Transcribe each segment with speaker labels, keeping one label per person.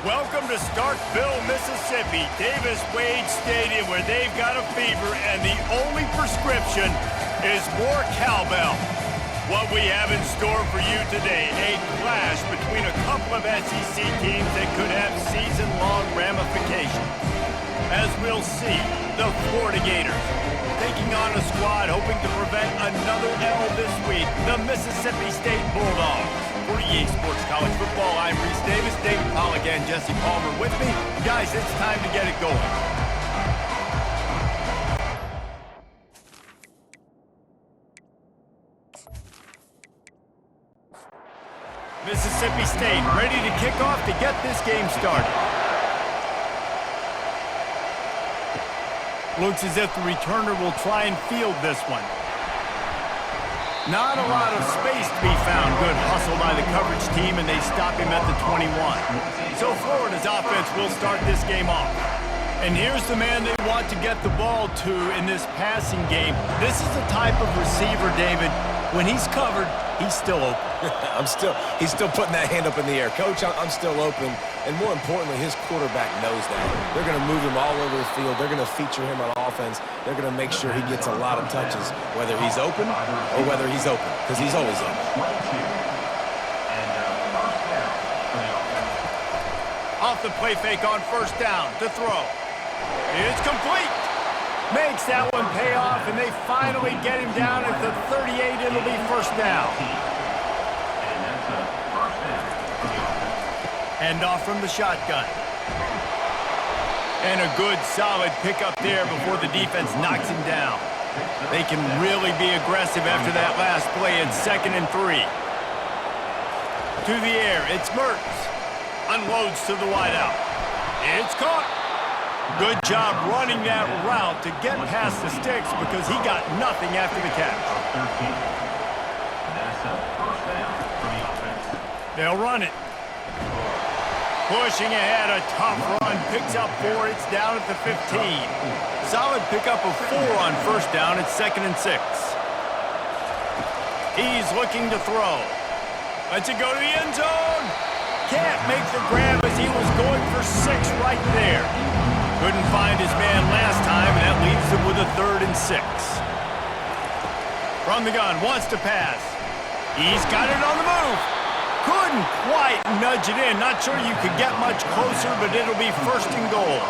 Speaker 1: Welcome to Starkville, Mississippi, Davis Wade Stadium, where they've got a fever, and the only prescription is more cowbell. What we have in store for you today, a clash between a couple of SEC teams that could have season-long ramifications. As we'll see, the Florida Gators taking on a squad hoping to prevent another L this week, the Mississippi State Bulldogs. For EA Sports College Football, I'm Reese Davis, David Pollack, and Jesse Palmer with me. Guys, it's time to get it going. Mississippi State ready to kick off to get this game started. Looks as if the returner will try and field this one. Not a lot of space to be found. Good hustle by the coverage team, and they stop him at the 21. So Florida's offense will start this game off. And here's the man they want to get the ball to in this passing game. This is the type of receiver, David, when he's covered, he's still open.
Speaker 2: He's still putting that hand up in the air. Coach, I'm still open. And more importantly, his quarterback knows that. They're going to move him all over the field. They're going to feature him on offense. They're going to make sure he gets a lot of touches, whether he's open or whether he's open, because he's always open.
Speaker 1: Off the play fake on first down to throw. It's complete. Makes that one pay off, and they finally get him down at the 38. It'll be first down. Hand off from the shotgun. And a good, solid pickup there before the defense knocks him down. They can really be aggressive after that last play. It's 2nd and 3. To the air, it's Mertz. Unloads to the wideout. It's caught. Good job running that route to get past the sticks because he got nothing after the catch. They'll run it. Pushing ahead, a tough run, picks up 4, it's down at the 15. Solid pickup of 4 on first down, it's 2nd and 6. He's looking to throw. Lets it go to the end zone. Can't make the grab as he was going for 6 right there. Couldn't find his man last time, and that leaves him with a 3rd and 6. From the gun, wants to pass. He's got it on the move. Couldn't quite nudge it in. Not sure you could get much closer, but it'll be 1st and goal.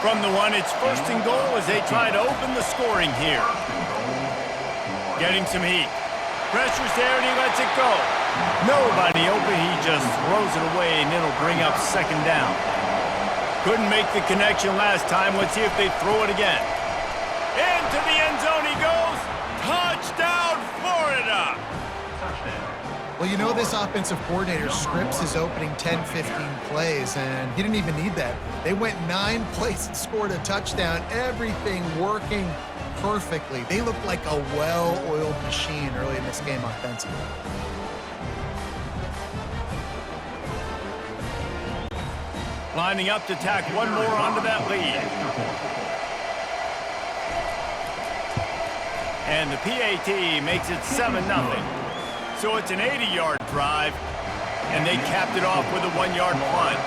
Speaker 1: From the 1, it's 1st and goal as they try to open the scoring here. Getting some heat. Pressure's there, and he lets it go. Nobody open. He just throws it away, and it'll bring up 2nd down. Couldn't make the connection last time. Let's see if they throw it again. Into the end zone he goes. Touchdown, Florida!
Speaker 3: Well, you know, this offensive coordinator scripts his opening 10, 15 plays, and he didn't even need that. They went 9 plays and scored a touchdown. Everything working perfectly. They looked like a well-oiled machine early in this game offensively.
Speaker 1: Lining up to tack one more onto that lead. And the PAT makes it 7-0. So it's an 80-yard drive, and they capped it off with a 1-yard plunge.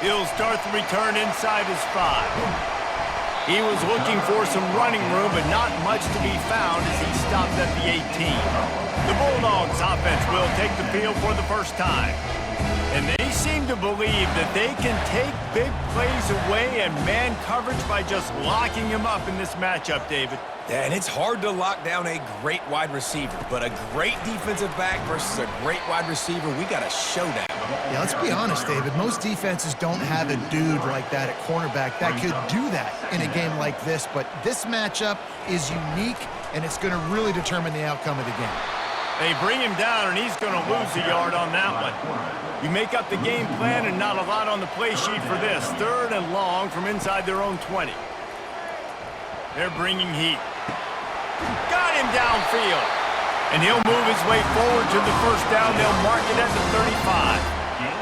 Speaker 1: He'll start the return inside his 5. He was looking for some running room, but not much to be found as he stopped at the 18. The Bulldogs offense will take the field for the first time. And they seem to believe that they can take big plays away and man coverage by just locking him up in this matchup, David.
Speaker 2: Yeah, and it's hard to lock down a great wide receiver, but a great defensive back versus a great wide receiver, we got a showdown.
Speaker 3: Yeah, let's be honest, David. Most defenses don't have a dude like that at cornerback that could do that in a game like this, but this matchup is unique, and it's going to really determine the outcome of the game.
Speaker 1: They bring him down, and he's going to lose a yard on that one. You make up the game plan, and not a lot on the play sheet for this. 3rd and long from inside their own 20. They're bringing heat. Got him downfield. And he'll move his way forward to the first down. They'll mark it at the 35.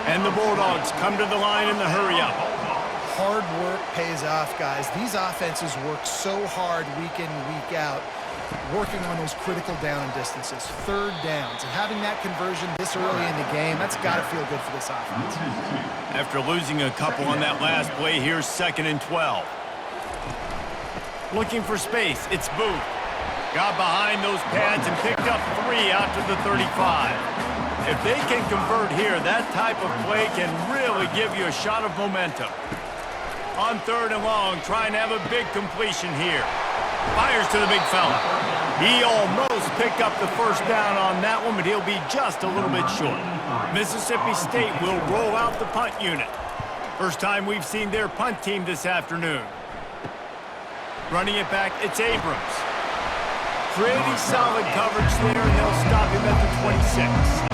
Speaker 1: And the Bulldogs come to the line in the hurry-up.
Speaker 3: Hard work pays off, guys. These offenses work so hard week in and week out. working on those critical down distances, third downs, and having that conversion this early in the game, that's got to feel good for this offense.
Speaker 1: After losing a couple on that last play, here's 2nd and 12. Looking for space, it's Booth. Got behind those pads and picked up 3 out to the 35. If they can convert here, that type of play can really give you a shot of momentum. On 3rd and long, trying to have a big completion here. Fires to the big fella. He almost picked up the first down on that one, but he'll be just a little bit short. Mississippi State will roll out the punt unit. First time we've seen their punt team this afternoon. Running it back, it's Abrams. Pretty solid coverage there, and they'll stop him at the 26.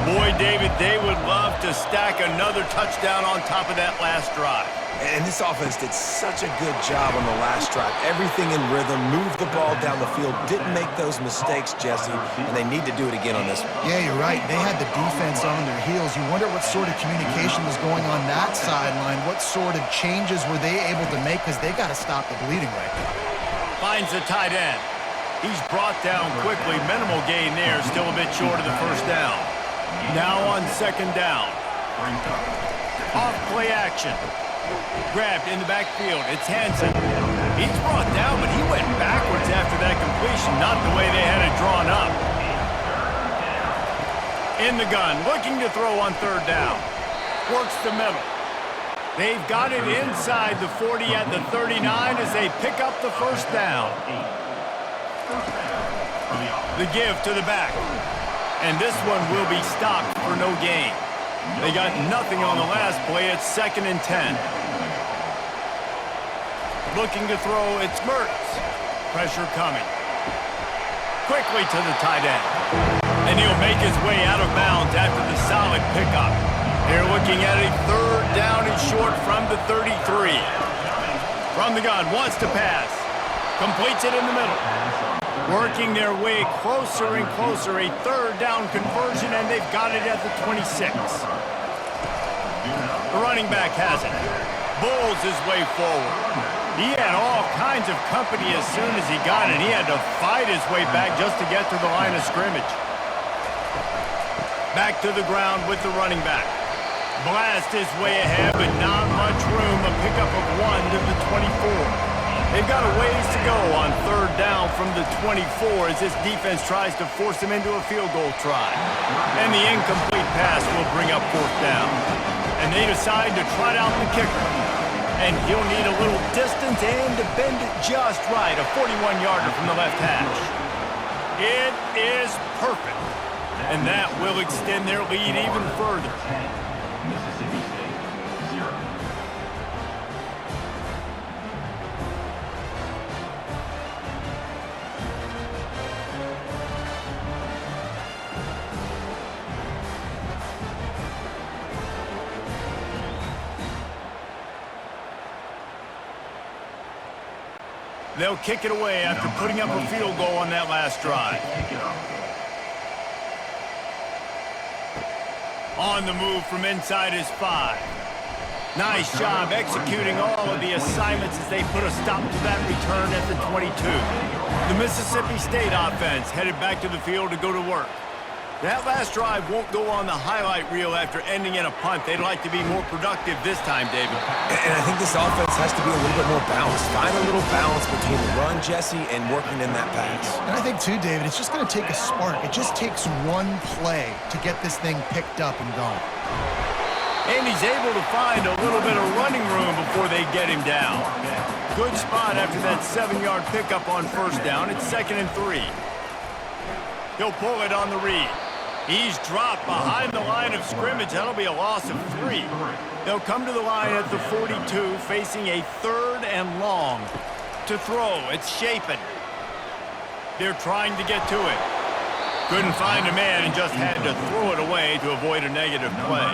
Speaker 1: Boy, David, they would love to stack another touchdown on top of that last drive.
Speaker 2: And this offense did such a good job on the last drive. Everything in rhythm, moved the ball down the field, didn't make those mistakes, Jesse, and they need to do it again on this one.
Speaker 3: Yeah, you're right. They had the defense on their heels. You wonder what sort of communication was going on that sideline. What sort of changes were they able to make, because they got to stop the bleeding right now.
Speaker 1: Finds a tight end. He's brought down quickly. Minimal gain there, still a bit short of the first down. Now on 2nd down. Off play action. Grabbed in the backfield. It's Hansen. He's brought down, but he went backwards after that completion, not the way they had it drawn up. In the gun, looking to throw on 3rd down. Works the middle. They've got it inside the 40 at the 39 as they pick up the first down. The give to the back. And this one will be stopped for no gain. They got nothing on the last play. It's 2nd and 10. Looking to throw, it's Mertz. Pressure coming. Quickly to the tight end. And he'll make his way out of bounds after the solid pickup. They're looking at a 3rd down and short from the 33. From the gun, wants to pass. Completes it in the middle. Working their way closer and closer. A 3rd down conversion, and they've got it at the 26. The running back has it. Bulls his way forward. He had all kinds of company as soon as he got it. He had to fight his way back just to get to the line of scrimmage. Back to the ground with the running back. Blast his way ahead, but not much room. A pickup of 1 to the 24. They've got a ways to go on 3rd down from the 24 as this defense tries to force them into a field goal try. And the incomplete pass will bring up 4th down. And they decide to trot out the kicker. And he'll need a little distance and to bend it just right. A 41-yarder from the left hash. It is perfect. And that will extend their lead even further. They'll kick it away after putting up a field goal on that last drive. On the move from inside his 5. Nice job executing all of the assignments as they put a stop to that return at the 22. The Mississippi State offense headed back to the field to go to work. That last drive won't go on the highlight reel after ending in a punt. They'd like to be more productive this time, David.
Speaker 2: And I think this offense has to be a little bit more balanced. Find a little balance between the run, Jesse, and working in that pass.
Speaker 3: And I think, too, David, it's just going to take a spark. It just takes one play to get this thing picked up and going.
Speaker 1: And he's able to find a little bit of running room before they get him down. Good spot after that 7-yard pickup on 1st down. It's 2nd and 3. He'll pull it on the read. He's dropped behind the line of scrimmage. That'll be a loss of 3. They'll come to the line at the 42, facing a 3rd and long. To throw, it's Chapin. They're trying to get to it. Couldn't find a man and just had to throw it away to avoid a negative play.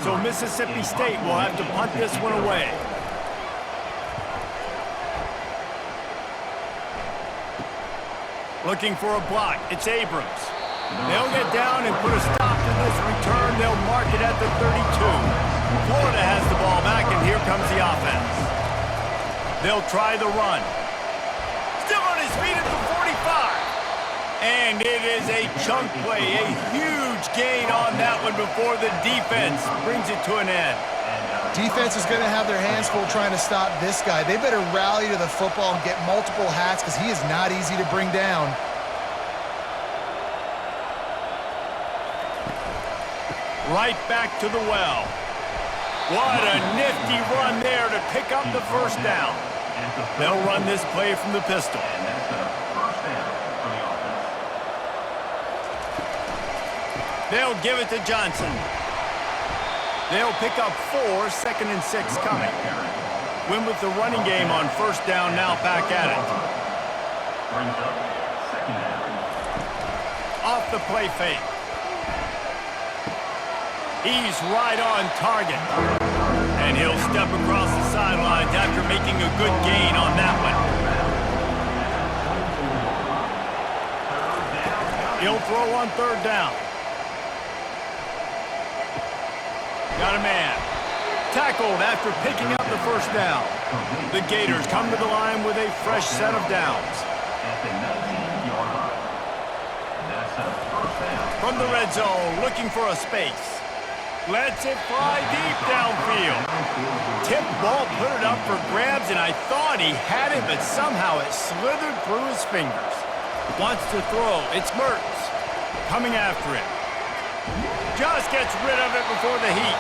Speaker 1: So Mississippi State will have to punt this one away. Looking for a block, it's Abrams. They'll get down and put a stop to this return. They'll mark it at the 32. Florida has the ball back, and here comes the offense. They'll try the run. Still on his feet at the 45. And it is a chunk play, a huge gain on that one before the defense brings it to an end.
Speaker 3: Defense is going to have their hands full trying to stop this guy. They better rally to the football and get multiple hats because he is not easy to bring down.
Speaker 1: Right back to the well. What a nifty run there to pick up the first down. They'll run this play from the pistol. They'll give it to Johnson. They'll pick up 4, 2nd and 6 coming. Win with the running game on first down, now back at it. Off the play fake. He's right on target. And he'll step across the sidelines after making a good gain on that one. He'll throw on third down. Got a man. Tackled after picking up the first down. The Gators come to the line with a fresh set of downs. From the red zone, looking for a space. Lets it fly deep downfield. Tip ball put it up for grabs, and I thought he had it, but somehow it slithered through his fingers. Wants to throw. It's Mertz. Coming after it. Just gets rid of it before the heat.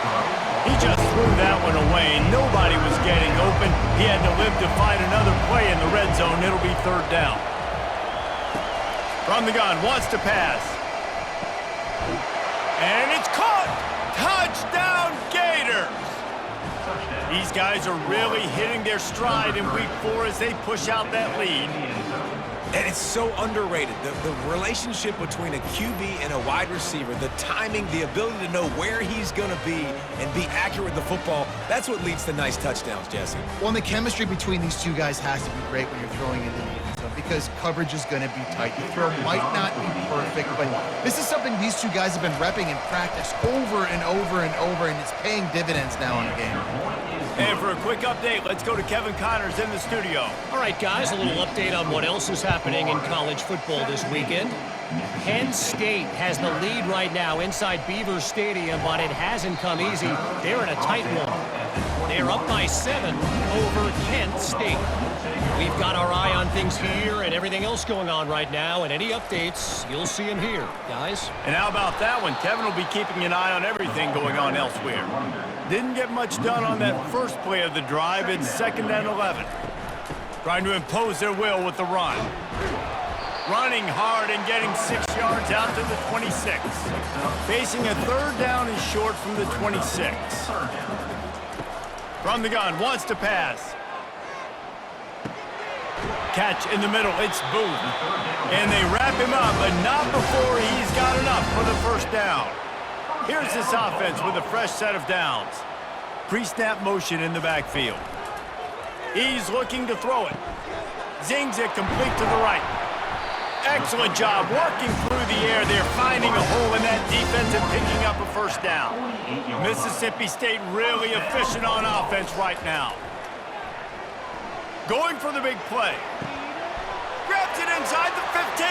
Speaker 1: He just threw that one away. Nobody was getting open. He had to live to find another play in the red zone. It'll be third down. From the gun, wants to pass. And it's caught! Touchdown, Gators! These guys are really hitting their stride in week 4 as they push out that lead.
Speaker 2: And it's so underrated. The relationship between a QB and a wide receiver, the timing, the ability to know where he's going to be and be accurate with the football, that's what leads to nice touchdowns, Jesse.
Speaker 3: Well, and the chemistry between these two guys has to be great when you're throwing into the end zone because coverage is going to be tight. The throw might not be perfect, but this is something these two guys have been repping in practice over and over and over, and it's paying dividends now in the game.
Speaker 1: And for a quick update, let's go to Kevin Connors in the studio.
Speaker 4: All right, guys, a little update on what else is happening in college football this weekend. Penn State has the lead right now inside Beaver Stadium, but it hasn't come easy. They're in a tight one. They're up by 7 over Kent State. We've got our eye on things here and everything else going on right now, and any updates, you'll see them here, guys.
Speaker 1: And how about that one? Kevin will be keeping an eye on everything going on elsewhere. Didn't get much done on that first play of the drive. It's 2nd and 11. Trying to impose their will with the run. Running hard and getting 6 yards out to the 26. Facing a third down and short from the 26. From the gun, wants to pass. Catch in the middle, it's Booth. And they wrap him up, but not before he's got enough for the first down. Here's this offense with a fresh set of downs. Pre-snap motion in the backfield. He's looking to throw it. Zings it complete to the right. Excellent job working through the air. They're finding a hole in that defense and picking up a first down. Mississippi State really efficient on offense right now. Going for the big play. Grabs it inside the 15.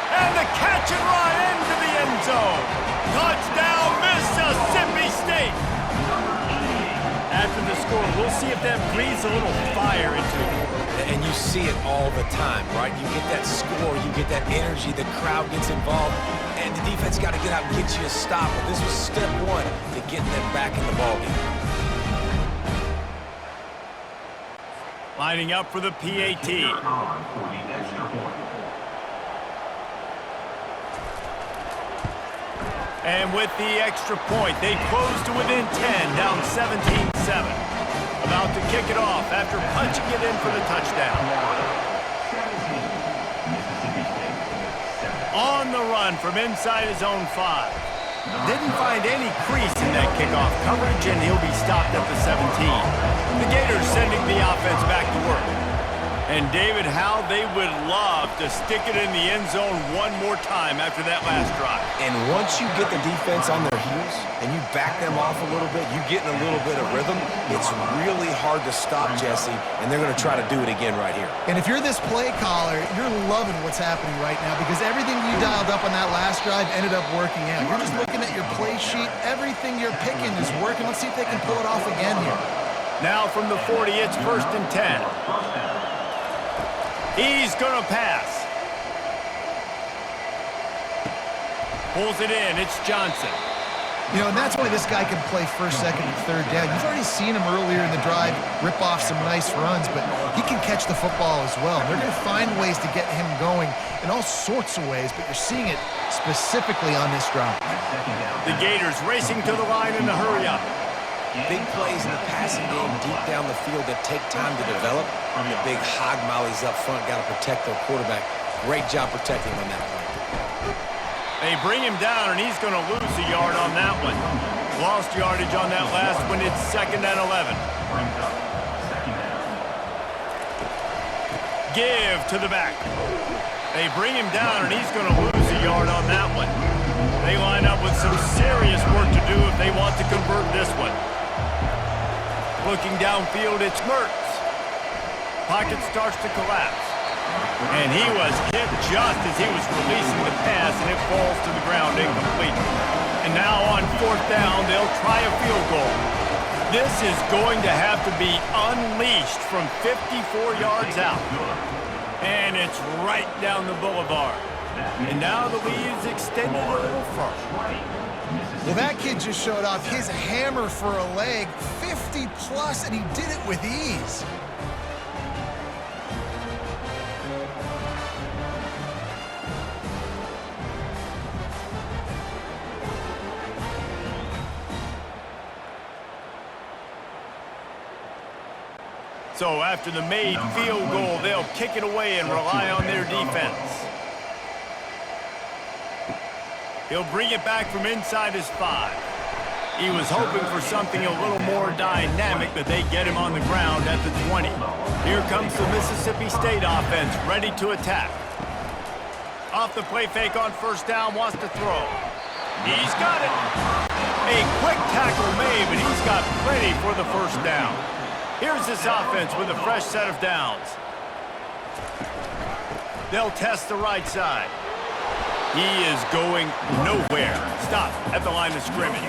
Speaker 1: And the catch and run into the end zone. Touchdown, Mississippi State. After the score, we'll see if that breathes a little fire into it.
Speaker 2: And you see it all the time, right? You get that score, you get that energy, the crowd gets involved, and the defense got to get out and get you a stop. But this was step 1 to getting them back in the ballgame.
Speaker 1: Lining up for the PAT. And with the extra point, they close to within 10, down 17-7. About to kick it off after punching it in for the touchdown. On the run from inside his own 5. Didn't find any crease in that kickoff coverage, and he'll be stopped at the 17. The Gators sending the offense back to work. And David, how they would love to stick it in the end zone one more time after that last drive.
Speaker 2: And once you get the defense on their heels and you back them off a little bit, you get in a little bit of rhythm, it's really hard to stop, Jesse, and they're going to try to do it again right here.
Speaker 3: And if you're this play caller, you're loving what's happening right now because everything you dialed up on that last drive ended up working out. You're just looking at your play sheet. Everything you're picking is working. Let's see if they can pull it off again here.
Speaker 1: Now from the 40, it's 1st and 10. He's going to pass. Pulls it in. It's Johnson.
Speaker 3: You know, and that's why this guy can play first, second, and third down. You've already seen him earlier in the drive rip off some nice runs, but he can catch the football as well. They're going to find ways to get him going in all sorts of ways, but you're seeing it specifically on this drive.
Speaker 1: The Gators racing to the line in the hurry-up.
Speaker 2: Big plays in the passing game deep down the field that take time to develop. And the big hog mollies up front got to protect their quarterback. Great job protecting on that play.
Speaker 1: They bring him down, and he's going to lose a yard on that one. Lost yardage on that last one. It's 2nd and 11. Give to the back. They bring him down, and he's going to lose a yard on that one. They line up with some serious work to do if they want to convert this one. Looking downfield, it's Mertz. Pocket starts to collapse. And he was hit just as he was releasing the pass, and it falls to the ground incomplete. And now on 4th down, they'll try a field goal. This is going to have to be unleashed from 54 yards out. And it's right down the boulevard. And now the lead is extended a little further.
Speaker 3: Well, that kid just showed off his hammer for a leg, 50-plus, and he did it with ease.
Speaker 1: So after the made field goal, they'll kick it away and rely on their defense. He'll bring it back from inside his 5. He was hoping for something a little more dynamic, but they get him on the ground at the 20. Here comes the Mississippi State offense, ready to attack. Off the play fake on 1st down, wants to throw. He's got it. A quick tackle made, but he's got plenty for the 1st down. Here's this offense with a fresh set of downs. They'll test the right side. He is going nowhere. Stop at the line of scrimmage.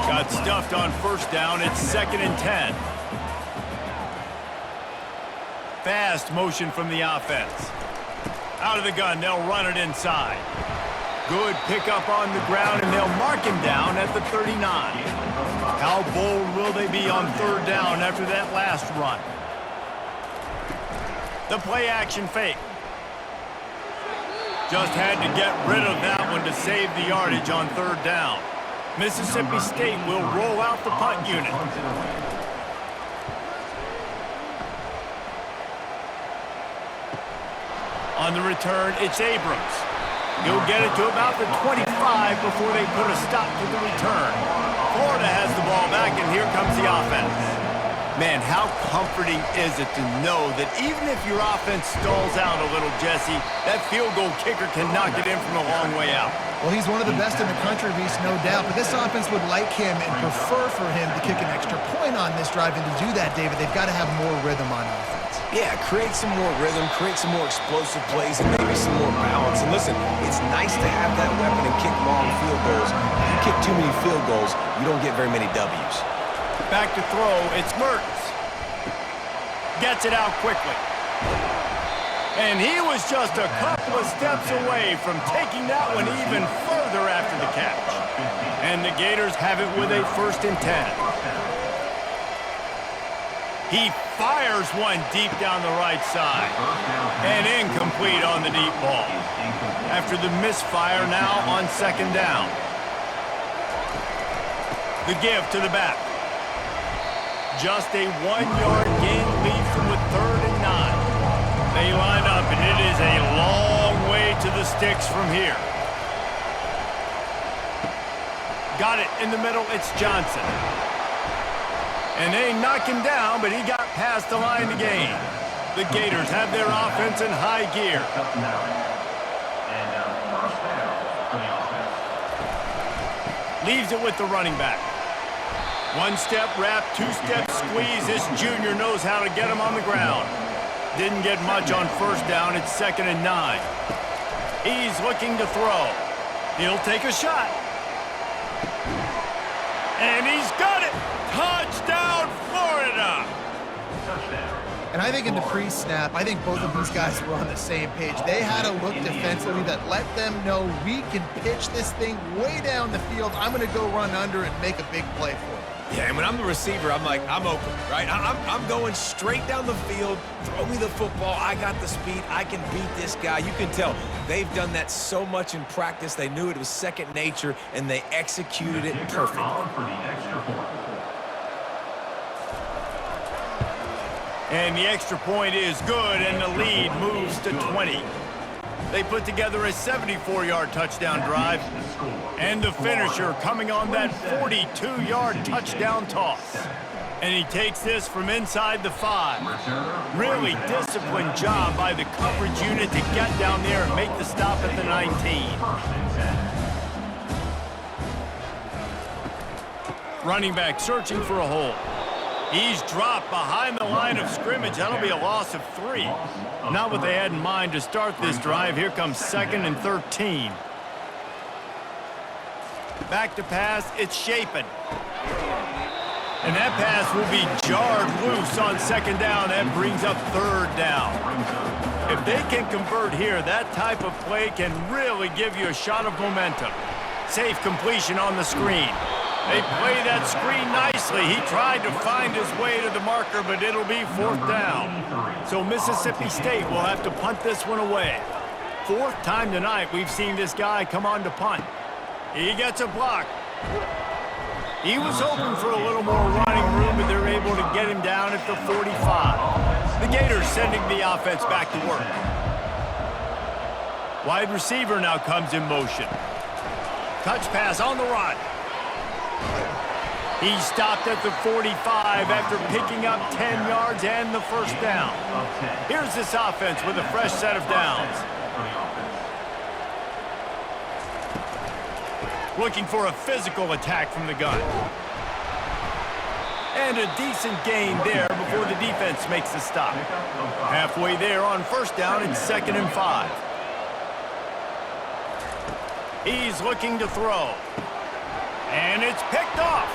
Speaker 1: Got stuffed on 1st down. It's 2nd and 10. Fast motion from the offense. Out of the gun, they'll run it inside. Good pickup on the ground, and they'll mark him down at the 39. How bold will they be on 3rd down after that last run? The play action fake. Just had to get rid of that one to save the yardage on 3rd down. Mississippi State will roll out the punt unit. On the return, it's Abrams. He'll get it to about the 25 before they put a stop to the return. Florida has the ball back, and here comes the offense. Man, how comforting is it to know that even if your offense stalls out a little, Jesse, that field goal kicker can knock it in from a long way out.
Speaker 3: Well, he's one of the best in the country, Reese, no doubt. But this offense would like him and prefer for him to kick an extra point on this drive. And to do that, David, they've got to have more rhythm on offense.
Speaker 2: Yeah, create some more rhythm, create some more explosive plays, and maybe some more balance. And listen, it's nice to have that weapon and kick long field goals. If you kick too many field goals, you don't get very many W's.
Speaker 1: Back to throw, it's Mertz. Gets it out quickly. And he was just a couple of steps away from taking that one even further after the catch. And the Gators have it with a 1st and 10. He fires one deep down the right side. And incomplete on the deep ball. After the misfire, now on 2nd down. The give to the back. Just a 1-yard gain leaves them with 3rd and 9. They line up, and it is a long way to the sticks from here. Got it in the middle, it's Johnson. And they knock him down, but he got past the line to gain. The Gators have their offense in high gear. Leaves it with the running back. One-step wrap, two-step squeeze. This junior knows how to get him on the ground. Didn't get much on first down. It's 2nd and 9. He's looking to throw. He'll take a shot. And he's got it. Touchdown, Florida.
Speaker 3: And I think in the pre-snap, I think both of these guys were on the same page. They had a look defensively that let them know we can pitch this thing way down the field. I'm going to go run under and make a big play for it.
Speaker 2: Yeah, and when I'm the receiver, I'm like, I'm open, right? I'm going straight down the field. Throw me the football. I got the speed. I can beat this guy. You can tell they've done that so much in practice. They knew it was second nature, and they executed it perfectly.
Speaker 1: And the extra point is good, and the lead moves to 20. They put together a 74-yard touchdown drive, and the finisher coming on that 42-yard touchdown toss. And he takes this from inside the 5. Really disciplined job by the coverage unit to get down there and make the stop at the 19. Running back searching for a hole. He's dropped behind the line of scrimmage. That'll be a loss of 3. Not what they had in mind to start this drive. Here comes 2nd and 13. Back to pass. It's Shapen. And that pass will be jarred loose on 2nd down. That brings up 3rd down. If they can convert here, that type of play can really give you a shot of momentum. Safe completion on the screen. They play that screen nicely. He tried to find his way to the marker, but it'll be 4th down. So Mississippi State will have to punt this one away. 4th time tonight we've seen this guy come on to punt. He gets a block. He was hoping for a little more running room, but they're able to get him down at the 45. The Gators sending the offense back to work. Wide receiver now comes in motion. Touch pass on the run. He stopped at the 45 after picking up 10 yards and the 1st down. Here's this offense with a fresh set of downs. Looking for a physical attack from the gun. And a decent gain there before the defense makes the stop. Halfway there on 1st down, it's 2nd and 5. He's looking to throw. And it's picked off.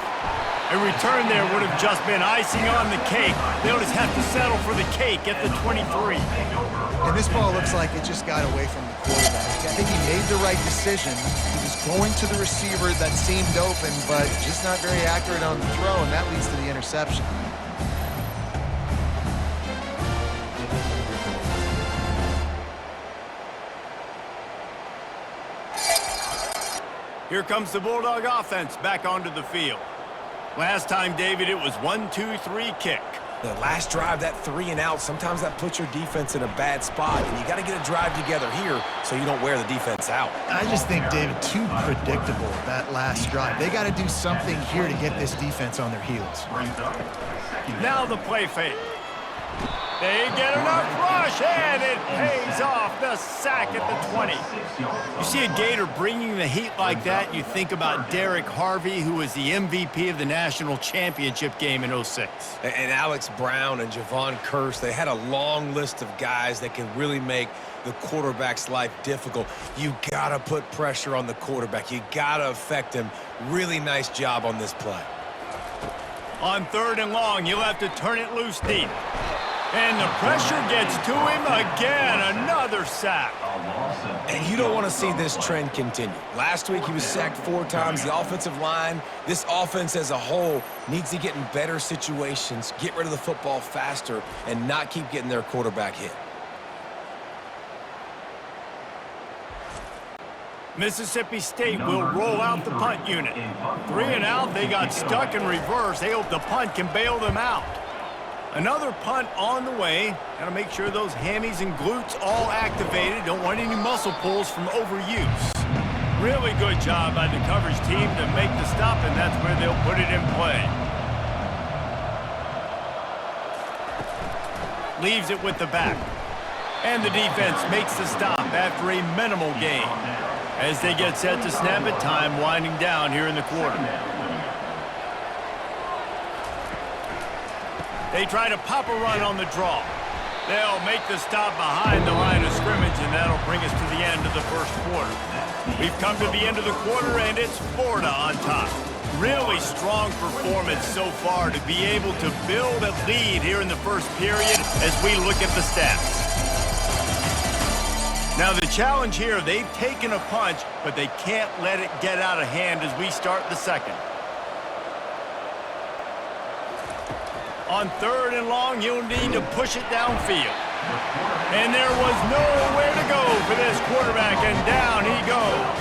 Speaker 1: A return there would have just been icing on the cake. They'll just have to settle for the cake at the 23.
Speaker 3: And this ball looks like it just got away from the quarterback. I think he made the right decision. He was going to the receiver that seemed open, but just not very accurate on the throw, and that leads to the interception.
Speaker 1: Here comes the Bulldog offense back onto the field. Last time, David, it was 1-2-3 kick.
Speaker 2: The last drive, that 3 and out, sometimes that puts your defense in a bad spot, and you got to get a drive together here so you don't wear the defense out.
Speaker 3: I just think, David, too predictable, that last drive. They got to do something here to get this defense on their heels.
Speaker 1: Now the play fake. They get enough rush, and it pays off. The sack at the 20. You see a Gator bringing the heat like that, you think about Derek Harvey, who was the MVP of the national championship game in '06.
Speaker 2: And Alex Brown and Javon Kearse, they had a long list of guys that can really make the quarterback's life difficult. You got to put pressure on the quarterback. You got to affect him. Really nice job on this play.
Speaker 1: On 3rd and long, you'll have to turn it loose deep. And the pressure gets to him again. Another sack.
Speaker 2: And you don't want to see this trend continue. Last week, he was sacked 4 times. The offensive line, this offense as a whole, needs to get in better situations, get rid of the football faster, and not keep getting their quarterback hit.
Speaker 1: Mississippi State will roll out the punt unit. 3 and out, they got stuck in reverse. They hope the punt can bail them out. Another punt on the way. Got to make sure those hammies and glutes all activated. Don't want any muscle pulls from overuse. Really good job by the coverage team to make the stop, and that's where they'll put it in play. leaves it with the back. And the defense makes the stop after a minimal gain. As they get set to snap it, time winding down here in the quarter. They try to pop a run on the draw. They'll make the stop behind the line of scrimmage, and that'll bring us to the end of the first quarter. We've come to the end of the quarter, and it's Florida on top. Really strong performance so far to be able to build a lead here in the first period as we look at the stats. Now the challenge here, they've taken a punch, but they can't let it get out of hand as we start the second. On 3rd and long, you'll need to push it downfield. And there was nowhere to go for this quarterback, and down he goes.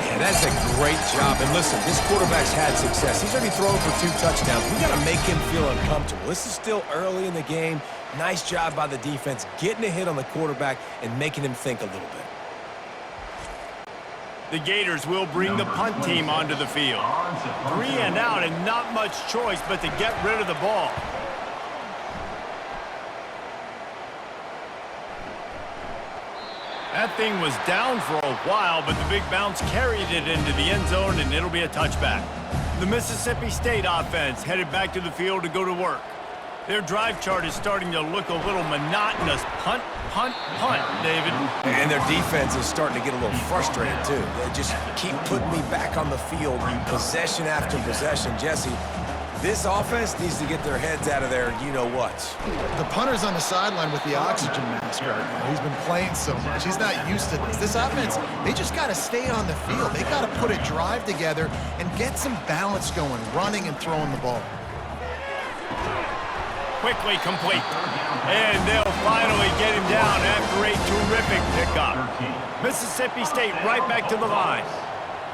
Speaker 2: Yeah, that's a great job. And listen, this quarterback's had success. He's already thrown for 2 touchdowns. We got to make him feel uncomfortable. This is still early in the game. Nice job by the defense, getting a hit on the quarterback and making him think a little bit.
Speaker 1: The Gators will bring the punt team onto the field. 3 and out, and not much choice but to get rid of the ball. That thing was down for a while, but the big bounce carried it into the end zone, and it'll be a touchback. The Mississippi State offense headed back to the field to go to work. Their drive chart is starting to look a little monotonous. Punt, punt, punt, David.
Speaker 2: And their defense is starting to get a little frustrated, too. They just keep putting me back on the field, possession after possession. Jesse, this offense needs to get their heads out of there, you-know-what.
Speaker 3: The punter's on the sideline with the oxygen mask right now. He's been playing so much. He's not used to this. This offense, they just got to stay on the field. They got to put a drive together and get some balance going, running and throwing the ball.
Speaker 1: Quickly complete. And they'll finally get him down after a terrific pickup. Mississippi State right back to the line.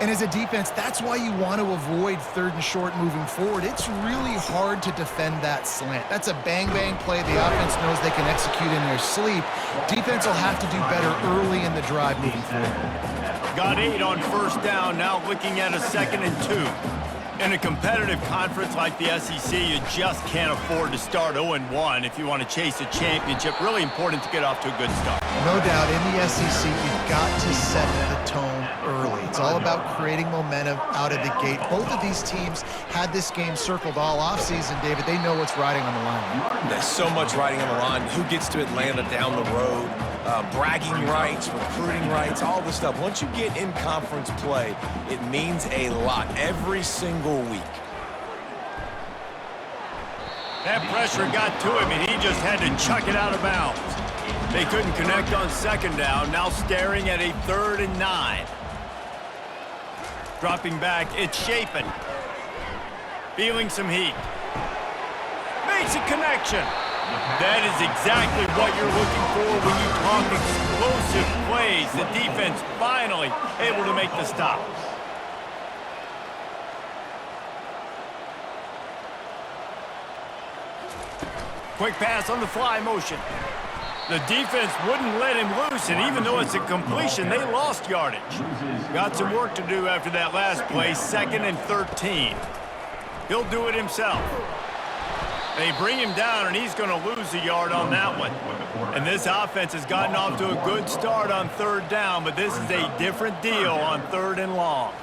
Speaker 3: And as a defense, that's why you want to avoid 3rd and short moving forward. It's really hard to defend that slant. That's a bang-bang play the offense knows they can execute in their sleep. Defense will have to do better early in the drive moving forward.
Speaker 1: Got 8 on 1st down, now looking at a 2nd and 2. In a competitive conference like the SEC, you just can't afford to start 0-1 if you want to chase a championship. Really important to get off to a good start.
Speaker 3: No doubt, in the SEC, you've got to set the tone early. It's all about creating momentum out of the gate. Both of these teams had this game circled all offseason, David. They know what's riding on the line.
Speaker 2: There's so much riding on the line. Who gets to Atlanta down the road? Bragging rights, recruiting rights, all this stuff. Once you get in conference play, it means a lot every single week.
Speaker 1: That pressure got to him, and he just had to chuck it out of bounds. They couldn't connect on 2nd down, now staring at a 3rd and 9. Dropping back, it's Shapen. Feeling some heat. Makes a connection. That is exactly what you're looking for when you talk explosive plays. The defense finally able to make the stop. Quick pass on the fly motion. The defense wouldn't let him loose, and even though it's a completion, they lost yardage. Got some work to do after that last play, 2nd and 13. He'll do it himself. They bring him down, and he's going to lose a yard on that one. And this offense has gotten off to a good start on 3rd down, but this is a different deal on 3rd and long.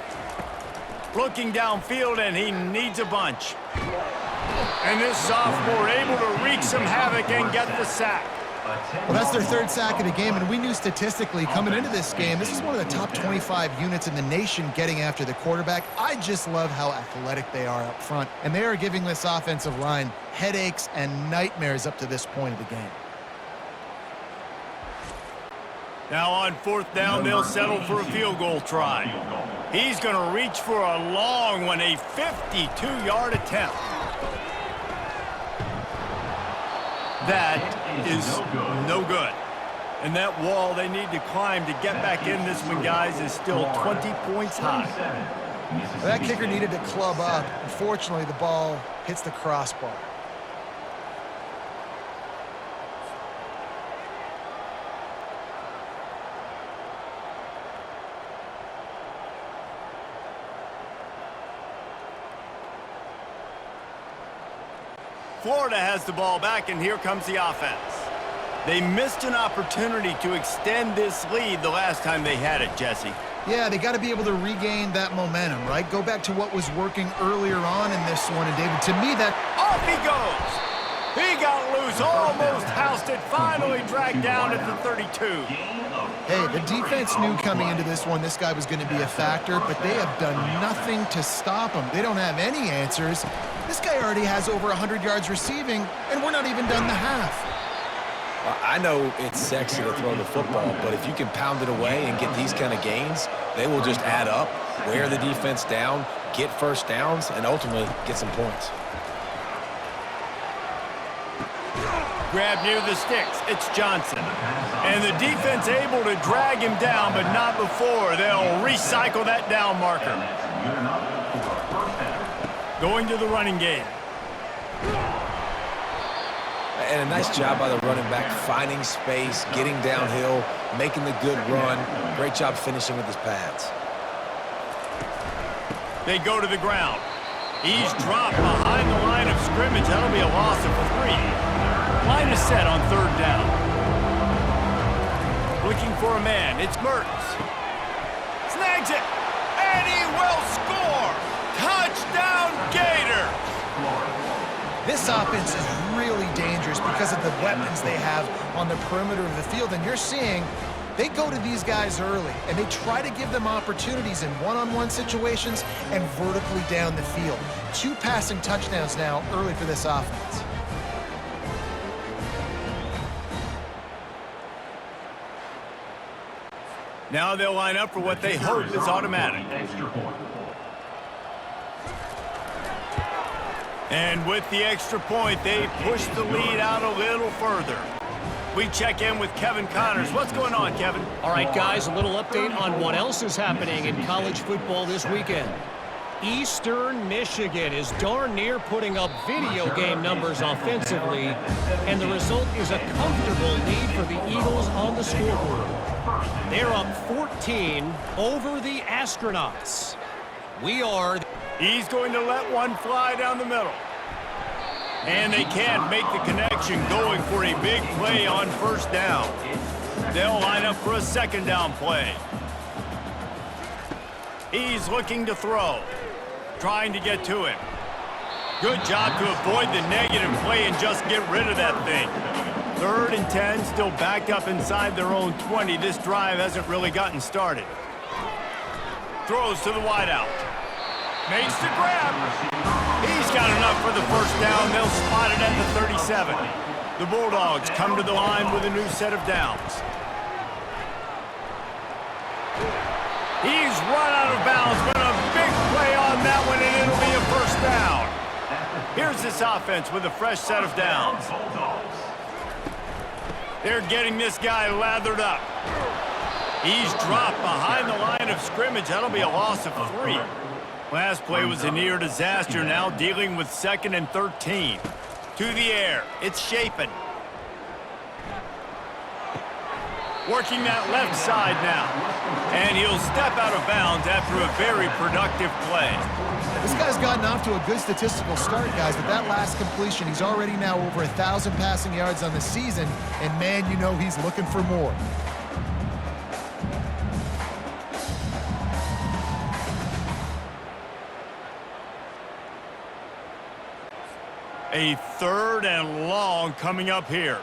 Speaker 1: Looking downfield, and he needs a bunch. And this sophomore able to wreak some havoc and get the sack.
Speaker 3: Well, that's their 3rd sack of the game, and we knew statistically coming into this game, this is one of the top 25 units in the nation getting after the quarterback. I just love how athletic they are up front, and they are giving this offensive line headaches and nightmares up to this point of the game.
Speaker 1: Now on 4th down, they'll settle for a field goal try. He's going to reach for a long one, a 52-yard attempt. That is no good. And that wall they need to climb to get back in this one, guys, is still 20 points high.
Speaker 3: Well, that kicker needed to club up. Unfortunately, the ball hits the crossbar.
Speaker 1: Florida has the ball back, and here comes the offense. They missed an opportunity to extend this lead the last time they had it, Jesse.
Speaker 3: Yeah, they got to be able to regain that momentum, right? Go back to what was working earlier on in this one. And, David, to me, that...
Speaker 1: Off he goes. He got loose, almost housed it, finally dragged down at the 32.
Speaker 3: Hey, the defense knew coming into this one this guy was going to be a factor, but they have done nothing to stop him. They don't have any answers. This guy already has over 100 yards receiving, and we're not even done the half.
Speaker 2: I know it's sexy to throw the football, but if you can pound it away and get these kind of gains, they will just add up, wear the defense down, get first downs, and ultimately get some points.
Speaker 1: Grab near the sticks. It's Johnson. And the defense able to drag him down, but not before. They'll recycle that down marker. Going to the running game.
Speaker 2: And a nice job by the running back, finding space, getting downhill, making the good run. Great job finishing with his pads.
Speaker 1: They go to the ground. He's dropped behind the line of scrimmage. That'll be a loss of 3. Line is set on 3rd down. Looking for a man. It's Mertens. Snags it. And he will score. Touchdown, Gators.
Speaker 3: This offense is really dangerous because of the weapons they have on the perimeter of the field. And you're seeing they go to these guys early, and they try to give them opportunities in one-on-one situations and vertically down the field. 2 passing touchdowns now early for this offense.
Speaker 1: Now they'll line up for what they hope is automatic. And with the extra point, they push the lead out a little further. We check in with Kevin Connors. What's going on, Kevin?
Speaker 4: All right, guys, a little update on what else is happening in college football this weekend. Eastern Michigan is darn near putting up video game numbers offensively, and the result is a comfortable lead for the Eagles on the scoreboard. They're up 14 over the Astronauts.
Speaker 1: He's going to let one fly down the middle. And they can't make the connection, going for a big play on 1st down. They'll line up for a 2nd down play. He's looking to throw, trying to get to him. Good job to avoid the negative play and just get rid of that thing. 3rd and 10, still backed up inside their own 20. This drive hasn't really gotten started. Throws to the wideout. Makes the grab. He's got enough for the 1st down. They'll spot it at the 37. The Bulldogs come to the line with a new set of downs. He's run out of bounds, but a big play on that one, and it'll be a 1st down. Here's this offense with a fresh set of downs. They're getting this guy lathered up. He's dropped behind the line of scrimmage. That'll be a loss of 3. Last play was a near disaster, now dealing with 2nd and 13. To the air. It's Shapen. Working that left side now. And he'll step out of bounds after a very productive play.
Speaker 3: This guy's gotten off to a good statistical start, guys, but that last completion, he's already now over 1,000 passing yards on the season, and man, you know he's looking for more.
Speaker 1: A 3rd and long coming up here.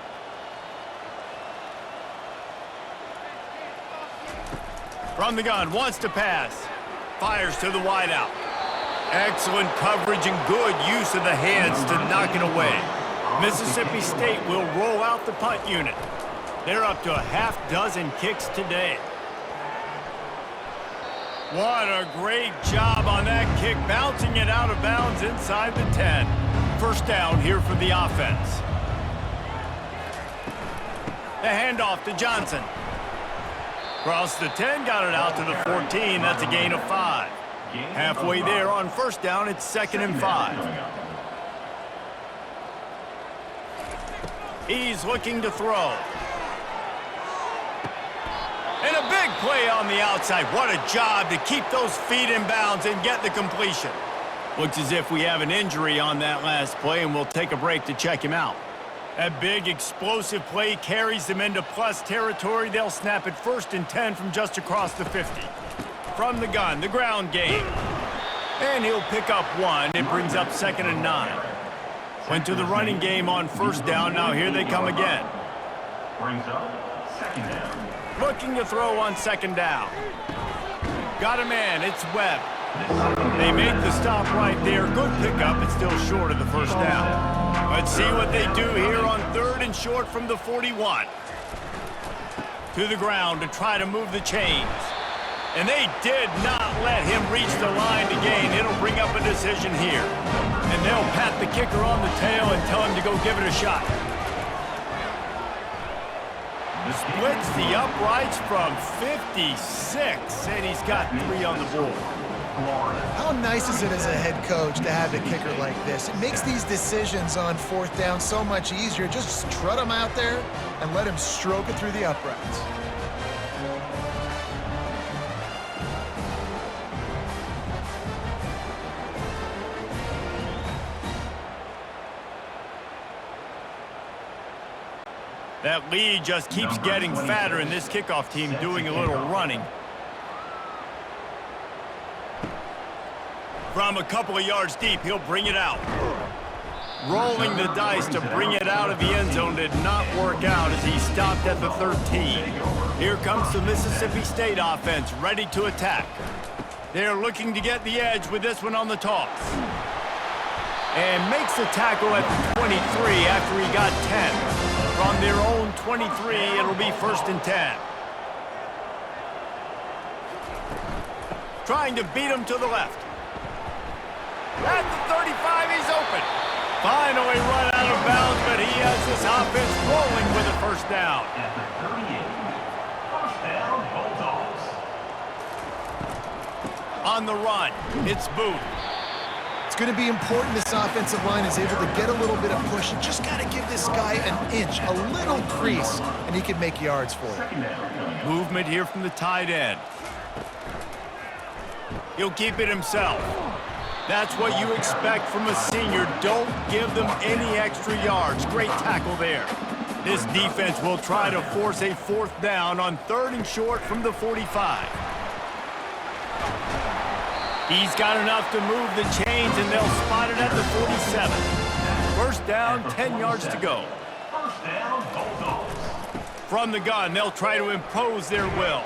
Speaker 1: From the gun, wants to pass. Fires to the wideout. Excellent coverage and good use of the hands to knock it away. Mississippi State will roll out the punt unit. They're up to a half-dozen kicks today. What a great job on that kick, bouncing it out of bounds inside the 10. 1st down here for the offense. The handoff to Johnson. Across the 10, got it out to the 14. That's a gain of 5. Halfway there on 1st down, it's 2nd and 5. He's looking to throw. And a big play on the outside. What a job to keep those feet in bounds and get the completion. Looks as if we have an injury on that last play, and we'll take a break to check him out. That big, explosive play carries them into plus territory. They'll snap it 1st and 10 from just across the 50. From the gun, the ground game. And he'll pick up 1. It brings up 2nd and 9. Went to the running game on 1st down. Now here they come again.
Speaker 5: Brings up 2nd down.
Speaker 1: Looking to throw on 2nd down. Got a man. It's Webb. They make the stop right there. Good pickup. It's still short of the 1st down. Let's see what they do here on 3rd and short from the 41. To the ground to try to move the chains. And they did not let him reach the line to gain. It'll bring up a decision here. And they'll pat the kicker on the tail and tell him to go give it a shot. Splits the uprights from 56, and he's got 3 on the board.
Speaker 3: How nice is it as a head coach to have a kicker like this? It makes these decisions on 4th down so much easier. Just strut him out there and let him stroke it through the uprights.
Speaker 1: That lead just keeps getting fatter, and this kickoff team doing a little running. From a couple of yards deep, he'll bring it out. Rolling the dice to bring it out of the end zone did not work out as he stopped at the 13. Here comes the Mississippi State offense, ready to attack. They're looking to get the edge with this one on the toss. And makes the tackle at the 23 after he got 10. From their own 23, it'll be 1st and 10. Trying to beat him to the left. At the 35, he's open. Finally run out of bounds, but he has this offense rolling with a 1st down.
Speaker 5: At the 38, 1st down, Bulldogs.
Speaker 1: On the run, it's Booth.
Speaker 3: It's going to be important this offensive line is able to get a little bit of push. You just got to give this guy an inch, a little crease, and he can make yards for you.
Speaker 1: Movement here from the tight end. He'll keep it himself. That's what you expect from a senior. Don't give them any extra yards. Great tackle there. This defense will try to force a 4th down on 3rd and short from the 45. He's got enough to move the chains, and they'll spot it at the 47. 1st down, 10 yards to go.
Speaker 5: 1st down, Bulldogs.
Speaker 1: From the gun, they'll try to impose their will.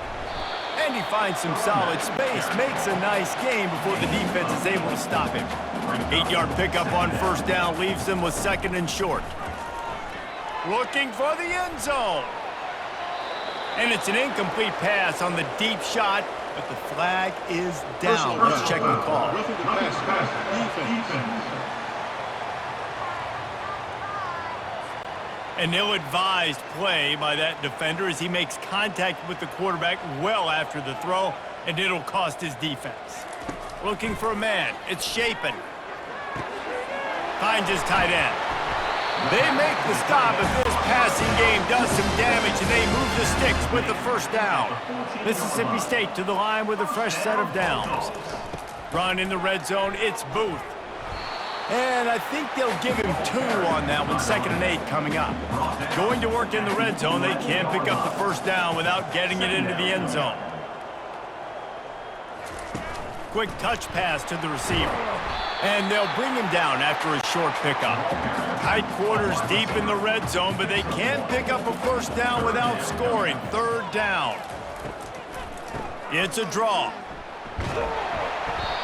Speaker 1: And he finds some solid space, makes a nice game before the defense is able to stop him. 8-yard pickup on 1st down leaves them with 2nd and short. Looking for the end zone. And it's an incomplete pass on the deep shot, but the flag is down. Let's check the call. An ill-advised play by that defender as he makes contact with the quarterback well after the throw, and it'll cost his defense. Looking for a man. It's Shapen. Finds his tight end. They make the stop if this passing game does some damage, and they move the sticks with the 1st down. Mississippi State to the line with a fresh set of downs. Run in the red zone. It's Booth. And I think they'll give him 2 on that one. 2nd and 8 coming up. Going to work in the red zone. They can't pick up the 1st down without getting it into the end zone. Quick touch pass to the receiver. And they'll bring him down after a short pickup. Tight quarters deep in the red zone, but they can't pick up a 1st down without scoring. 3rd down. It's a draw.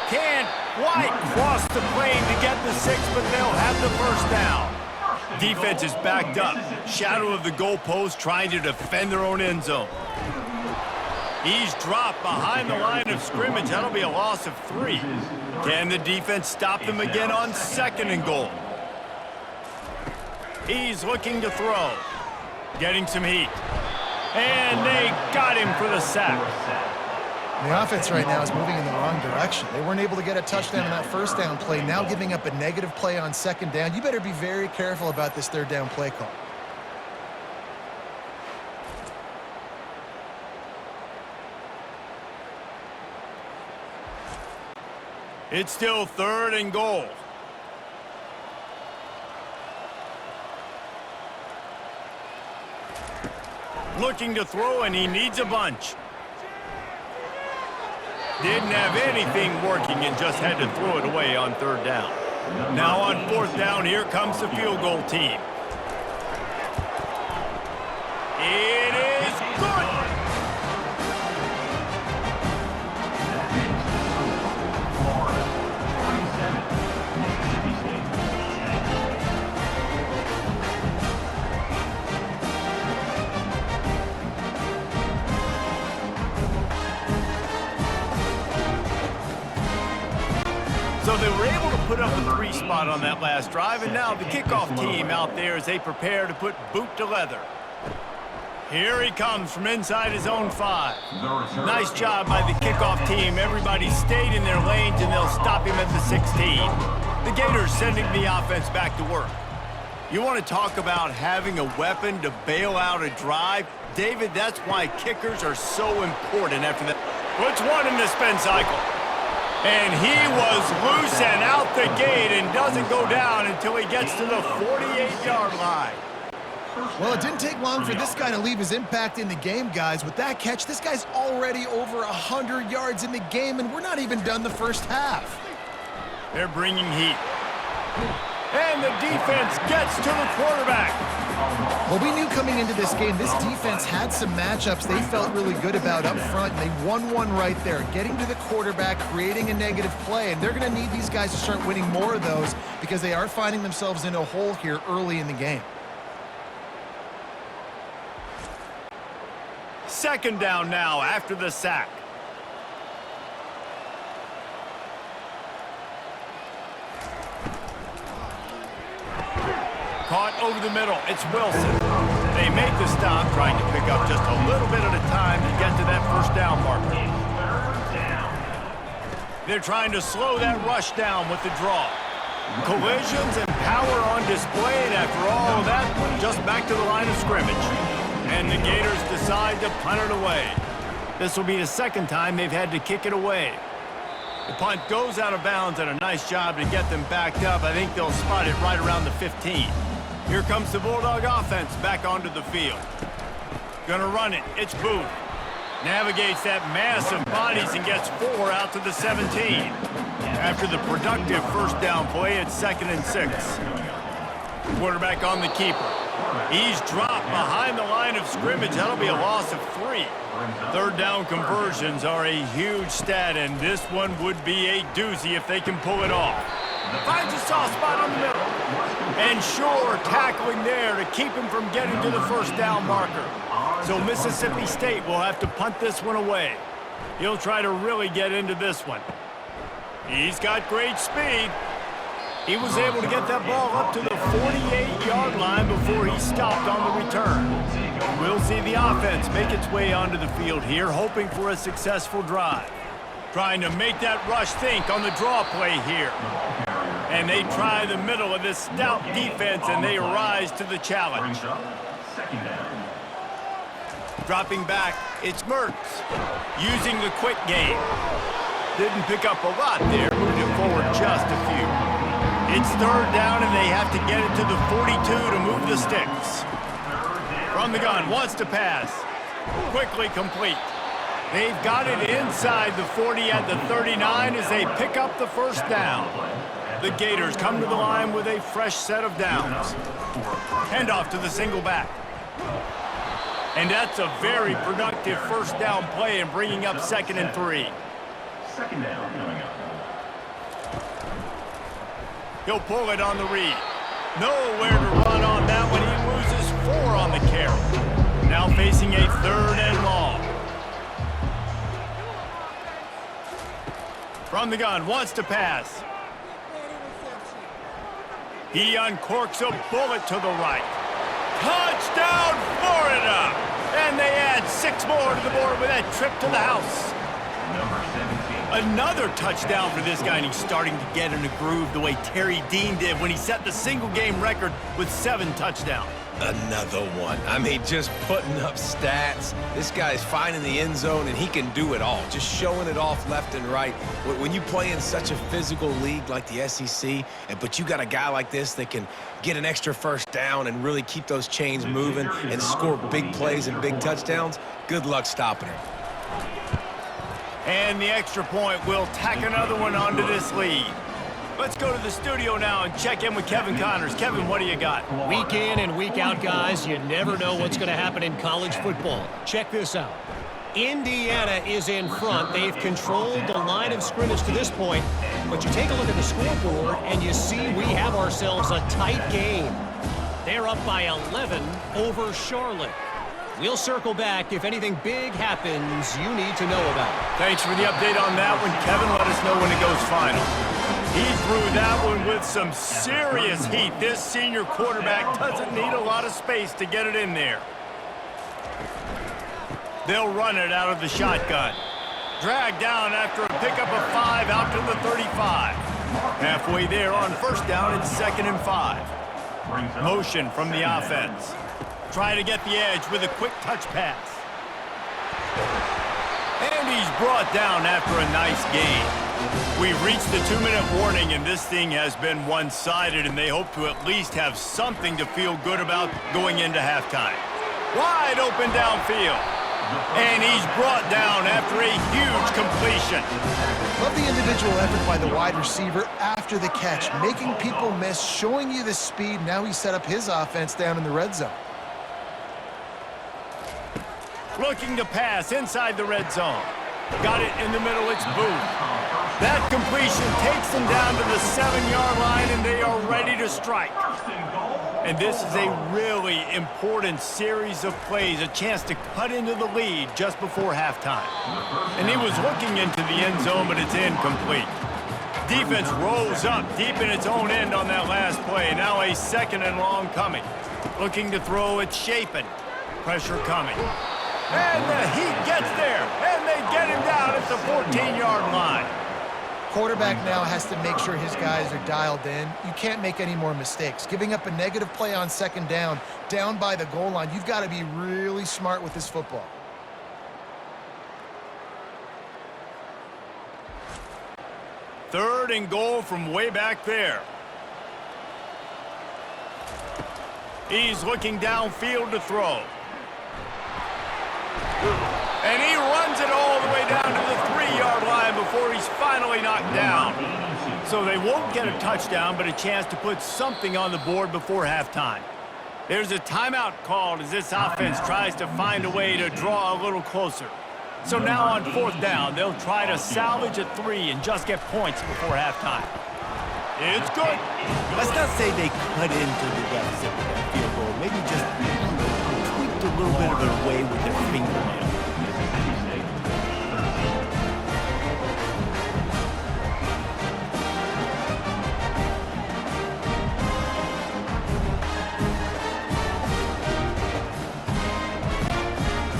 Speaker 1: Can't quite cross the plane to get the 6, but they'll have the 1st down. Defense is backed up. Shadow of the goalpost trying to defend their own end zone. He's dropped behind the line of scrimmage. That'll be a loss of 3. Can the defense stop them again on 2nd and goal? He's looking to throw. Getting some heat. And they got him for the sack.
Speaker 3: The offense right now is moving in the wrong direction. They weren't able to get a touchdown on that 1st down play, now giving up a negative play on 2nd down. You better be very careful about this 3rd down play call.
Speaker 1: It's still 3rd and goal. Looking to throw, and he needs a bunch. Didn't have anything working and just had to throw it away on 3rd down. Now on 4th down, here comes the field goal team. It is good.
Speaker 5: Florida, 47, Mississippi State.
Speaker 1: So they were able to put up a 3 spot on that last drive, and now the kickoff team out there as they prepare to put boot to leather. Here he comes from inside his own 5. Nice job by the kickoff team. Everybody stayed in their lanes, and they'll stop him at the 16. The Gators sending the offense back to work. You want to talk about having a weapon to bail out a drive? David, that's why kickers are so important after that. Puts one in the spin cycle. And he was loose and out the gate and doesn't go down until he gets to the 48-yard line.
Speaker 3: Well, it didn't take long for this guy to leave his impact in the game, guys. With that catch, this guy's already over 100 yards in the game, and we're not even done the first half.
Speaker 1: They're bringing heat. And the defense gets to the quarterback.
Speaker 3: Well, we knew coming into this game, this defense had some matchups they felt really good about up front, and they won one right there, getting to the quarterback, creating a negative play, and they're going to need these guys to start winning more of those because they are finding themselves in a hole here early in the game.
Speaker 1: 2nd down now after the sack. Caught over the middle. It's Wilson. They make the stop, trying to pick up just a little bit at a time to get to that 1st down marker. They're trying to slow that rush down with the draw. Collisions and power on display, and after all of that, just back to the line of scrimmage. And the Gators decide to punt it away. This will be the 2nd time they've had to kick it away. The punt goes out of bounds, and a nice job to get them backed up. I think they'll spot it right around the 15. Here comes the Bulldog offense back onto the field. Gonna run it. It's Booth. Navigates that mass of bodies and gets 4 out to the 17. After the productive 1st down play, it's 2nd and 6. Quarterback on the keeper. He's dropped behind the line of scrimmage. That'll be a loss of 3. 3rd down conversions are a huge stat, and this one would be a doozy if they can pull it off. Finds a soft spot on the middle. And sure, tackling there to keep him from getting to the 1st down marker. So Mississippi State will have to punt this one away. He'll try to really get into this one. He's got great speed. He was able to get that ball up to the 48-yard line before he stopped on the return. We'll see the offense make its way onto the field here, hoping for a successful drive. Trying to make that rush think on the draw play here. And they try the middle of this stout defense, and they rise to the challenge.
Speaker 5: 2nd down.
Speaker 1: Dropping back, it's Mertz. Using the quick game. Didn't pick up a lot there, moved it forward just a few. It's 3rd down, and they have to get it to the 42 to move the sticks. From the gun, wants to pass. Quickly complete. They've got it inside the 40 at the 39 as they pick up the 1st down. The Gators come to the line with a fresh set of downs. Handoff to the single back. And that's a very productive 1st down play and bringing up 2nd and 3.
Speaker 5: 2nd down coming up.
Speaker 1: He'll pull it on the read. Nowhere to run on that one. He loses 4 on the carry. Now facing a 3rd and long. From the gun, wants to pass. He uncorks a bullet to the right. Touchdown, Florida! And they add 6 more to the board with that trip to the house.
Speaker 5: Number 17.
Speaker 1: Another touchdown for this guy, and he's starting to get in a groove the way Terry Dean did when he set the single-game record with 7 touchdowns.
Speaker 2: Another one. I mean, just putting up stats. This guy's finding the end zone, and he can do it all. Just showing it off left and right. When you play in such a physical league like the SEC, but you got a guy like this that can get an extra first down and really keep those chains moving and score big plays and big touchdowns, good luck stopping him.
Speaker 1: And the extra point will tack another one onto this lead. Let's go to the studio now and check in with Kevin Connors. Kevin, what do you got?
Speaker 4: Week in and week out, guys, you never know what's going to happen in college football. Check this out. Indiana is in front. They've controlled the line of scrimmage to this point, but you take a look at the scoreboard and you see we have ourselves a tight game. They're up by 11 over Charlotte. We'll circle back if anything big happens you need to know about.
Speaker 1: Thanks for the update on that one, Kevin. Let us know when it goes final. He threw that one with some serious heat. This senior quarterback doesn't need a lot of space to get it in there. They'll run it out of the shotgun. Dragged down after a pickup of 5 out to the 35. Halfway there on first down, it's 2nd and 5. Motion from the offense. Try to get the edge with a quick touch pass. And he's brought down after a nice gain. We've reached the 2-minute warning, and this thing has been one-sided, and they hope to at least have something to feel good about going into halftime. Wide open downfield. And he's brought down after a huge completion.
Speaker 3: Love the individual effort by the wide receiver after the catch, making people miss, showing you the speed. Now he's set up his offense down in the red zone.
Speaker 1: Looking to pass inside the red zone. Got it in the middle, it's Booth. That completion takes them down to the 7-yard line, and they are ready to strike. And this is a really important series of plays, a chance to cut into the lead just before halftime. And he was looking into the end zone, but it's incomplete. Defense rolls up deep in its own end on that last play. Now a 2nd and long coming. Looking to throw, it's Shapen. Pressure coming. And the heat gets there, and they get him down at the 14-yard line.
Speaker 3: Quarterback now has to make sure his guys are dialed in. You can't make any more mistakes. Giving up a negative play on 2nd down by the goal line, you've got to be really smart with this football.
Speaker 1: Third and goal from way back there. He's looking downfield to throw. And he runs it all the way down to the 3-yard line before he's finally knocked down. So they won't get a touchdown, but a chance to put something on the board before halftime. There's a timeout called as this offense tries to find a way to draw a little closer. So now on 4th down, they'll try to salvage a 3 and just get points before halftime. It's good. Let's not say they cut into the deficit with that field goal. Maybe just tweaked a little bit of it away with their fingernail.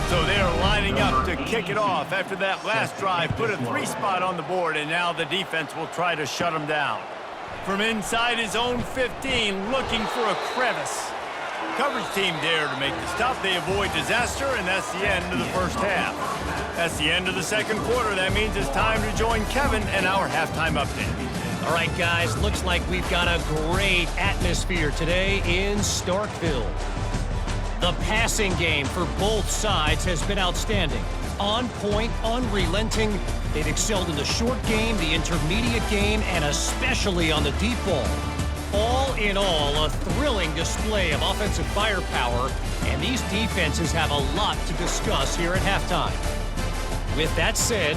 Speaker 1: So they're lining up to kick it off after that last drive. Put a 3 spot on the board, and now the defense will try to shut them down. From inside his own 15, looking for a crevice. Coverage team there to make the stop. They avoid disaster, and that's the end of the first half. That's the end of the 2nd quarter. That means it's time to join Kevin and our halftime update.
Speaker 4: All right, guys, looks like we've got a great atmosphere today in Starkville. The passing game for both sides has been outstanding. On point, unrelenting. They've excelled in the short game, the intermediate game, and especially on the deep ball. All in all, a thrilling display of offensive firepower, and these defenses have a lot to discuss here at halftime. With that said,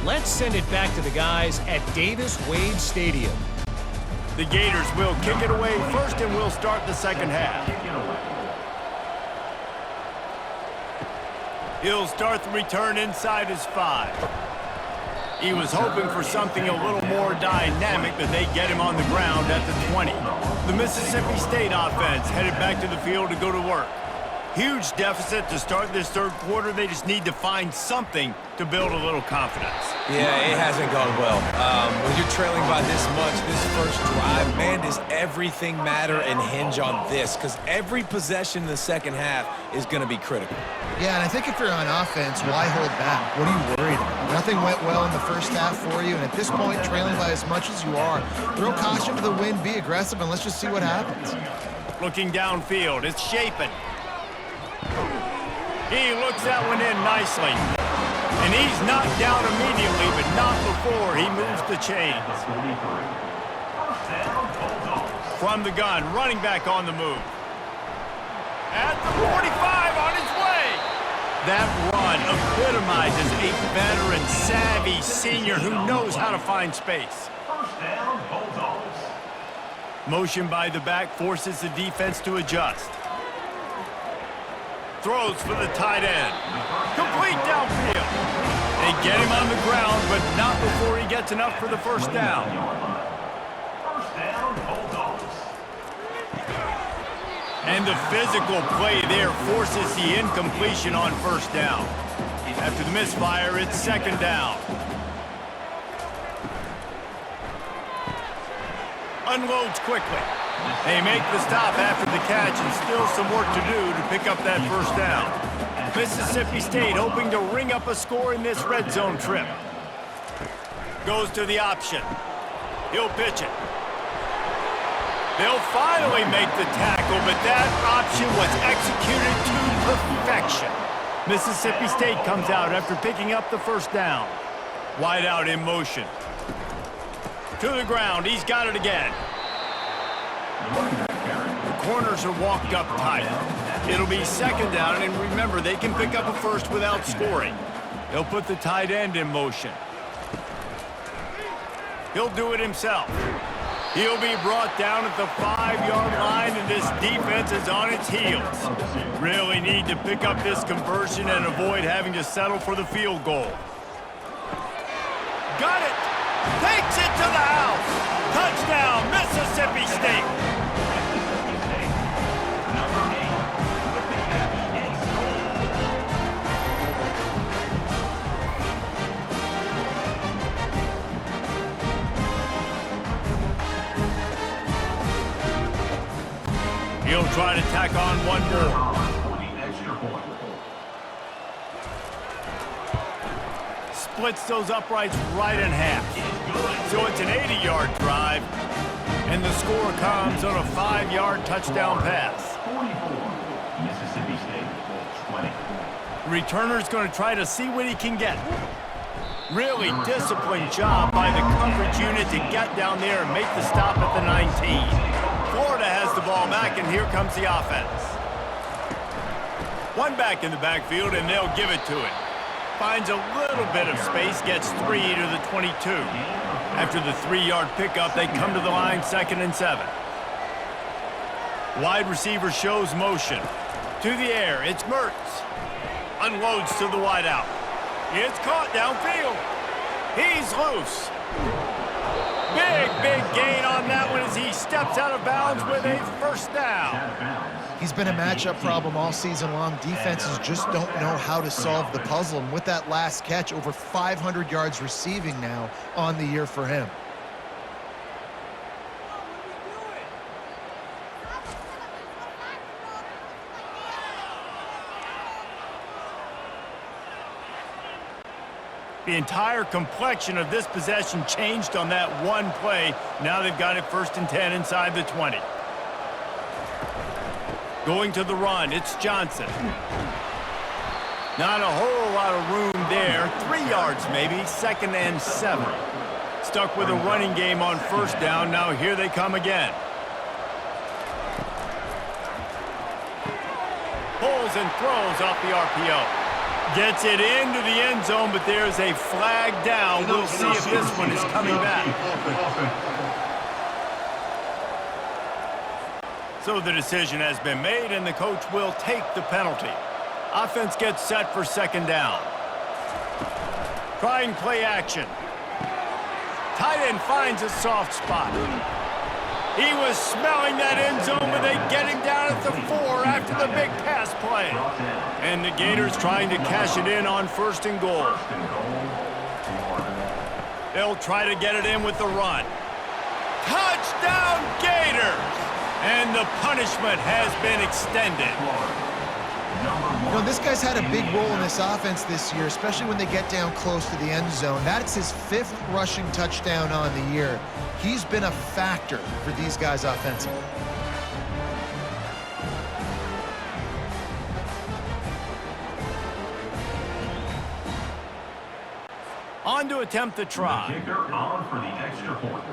Speaker 4: let's send it back to the guys at Davis-Wade Stadium.
Speaker 1: The Gators will kick it away first, and we'll start the 2nd half. He'll start the return inside his 5. He was hoping for something a little more dynamic, but they get him on the ground at the 20. The Mississippi State offense headed back to the field to go to work. Huge deficit to start this third quarter. They just need to find something to build a little confidence.
Speaker 2: Yeah, it hasn't gone well. When you're trailing by this much, this first drive, man, does everything matter and hinge on this? Because every possession in the second half is going to be critical.
Speaker 3: Yeah, and I think if you're on offense, why hold back? What are you worried about? Nothing went well in the first half for you, and at this point, trailing by as much as you are, throw caution to the wind, be aggressive, and let's just see what happens.
Speaker 1: Looking downfield, it's Shapen. He looks that one in nicely. And he's knocked down immediately, but not before he moves the chains. From the gun, running back on the move. At the 45, on his way. That run epitomizes a veteran, savvy senior who knows how to find space. Motion by the back forces the defense to adjust. Throws for the tight end. Complete downfield. They get him on the ground, but not before he gets enough for the first down. And the physical play there forces the incompletion on first down. After the misfire, it's second down. Unloads quickly. They make the stop after the catch and still some work to do to pick up that first down. Mississippi State hoping to ring up a score in this red zone trip. Goes to the option. He'll pitch it. They'll finally make the tackle, but that option was executed to perfection. Mississippi State comes out after picking up the first down. Wide out in motion. To the ground, he's got it again. The corners are walked up tight. It'll be second down, and remember, they can pick up a first without scoring. They'll put the tight end in motion. He'll do it himself. He'll be brought down at the 5-yard line, and this defense is on its heels. Really need to pick up this conversion and avoid having to settle for the field goal. Got it! Takes it to the house! Touchdown, Mississippi State! He'll try to tack on one more. Splits those uprights right in half. So it's an 80-yard drive, and the score comes on a 5-yard touchdown pass.
Speaker 5: Mississippi State 20.
Speaker 1: Returner's going to try to see what he can get. Really disciplined job by the coverage unit to get down there and make the stop at the 19. Florida has the ball back, and here comes the offense. One back in the backfield, and they'll give it to it. Finds a little bit of space, gets 3 to the 22. After the 3-yard pickup, they come to the line 2nd and 7. Wide receiver shows motion. To the air, it's Mertz. Unloads to the wideout. It's caught downfield. He's loose. Big gain on that one as he steps out of bounds with a first down.
Speaker 3: He's been a matchup problem all season long. Defenses just don't know how to solve the puzzle. And with that last catch, over 500 yards receiving now on the year for him.
Speaker 1: The entire complexion of this possession changed on that one play. Now they've got it 1st and 10 inside the 20. Going to the run, it's Johnson. Not a whole lot of room there. 3 yards maybe, 2nd and 7. Stuck with a running game on first down. Now here they come again. Pulls and throws off the RPO. Gets it into the end zone, but there's a flag down. We'll see if this one is coming back. So the decision has been made, and the coach will take the penalty. Offense gets set for 2nd down. Trying play action. Tight end finds a soft spot. He was smelling that end zone, but they get him down at the 4 after the big pass play. And the Gators trying to cash it in on 1st and goal. They'll try to get it in with the run. Touchdown, Gators! And the punishment has been extended.
Speaker 3: You know, this guy's had a big role in this offense this year, especially when they get down close to the end zone. That's his 5th rushing touchdown on the year. He's been a factor for these guys offensively.
Speaker 1: On to attempt the try.
Speaker 5: The kicker on for the extra point.